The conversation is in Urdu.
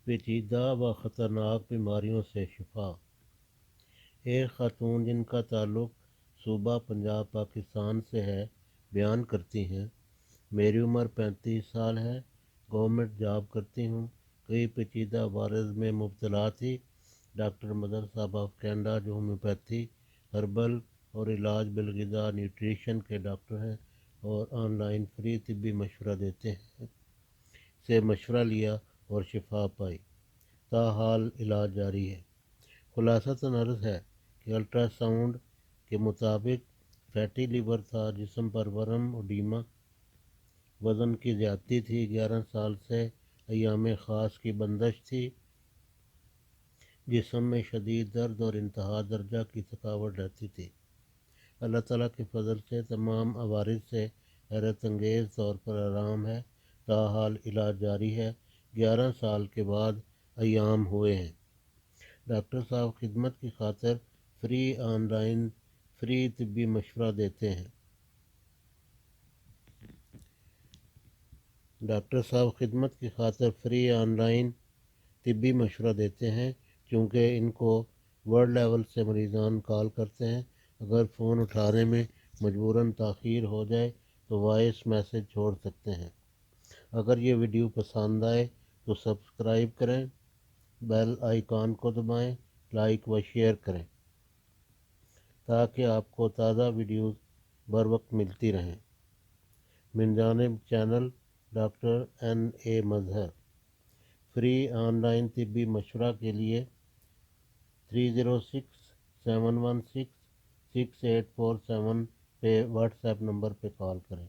پیچیدہ و خطرناک بیماریوں سے شفا۔ ایک خاتون جن کا تعلق صوبہ پنجاب پاکستان سے ہے بیان کرتی ہیں، میری عمر 35 سال ہے، گورنمنٹ جاب کرتی ہوں، کئی پیچیدہ عوارض میں مبتلا تھی۔ ڈاکٹر مدر صاحب آف کینیڈا جو ہومیوپیتھی، ہربل اور علاج بالغذا نیوٹریشن کے ڈاکٹر ہیں اور آن لائن فری طبی مشورہ دیتے ہیں، سے مشورہ لیا اور شفا پائی، تاحال علاج جاری ہے۔ خلاصۃً عرض ہے کہ الٹرا ساؤنڈ کے مطابق فیٹی لیور تھا، جسم پر ورم اڈیما، وزن کی زیادتی تھی، 11 سال سے ایام خاص کی بندش تھی، جسم میں شدید درد اور انتہا درجہ کی تھکاوٹ رہتی تھی۔ اللہ تعالیٰ کے فضل سے تمام عوارض سے حیرت انگیز طور پر آرام ہے، تاحال علاج جاری ہے، 11 سال کے بعد ایام ہوئے ہیں۔ ڈاکٹر صاحب خدمت کی خاطر آن لائن فری طبی مشورہ دیتے ہیں۔ ڈاکٹر صاحب خدمت کی خاطر آن لائن طبی مشورہ دیتے ہیں، چونکہ ان کو ورلڈ لیول سے مریضان کال کرتے ہیں۔ اگر فون اٹھانے میں مجبوراً تاخیر ہو جائے تو وائس میسج چھوڑ سکتے ہیں۔ اگر یہ ویڈیو پسند آئے تو سبسکرائب کریں، بیل آئیکن کو دبائیں، لائک و شیئر کریں تاکہ آپ کو تازہ ویڈیوز بر وقت ملتی رہیں۔ من جانب channel doctor N.A. Mazhar. Free on line طبی مشورہ کے لیے 306-716-6847 پہ واٹس ایپ نمبر پہ کال کریں۔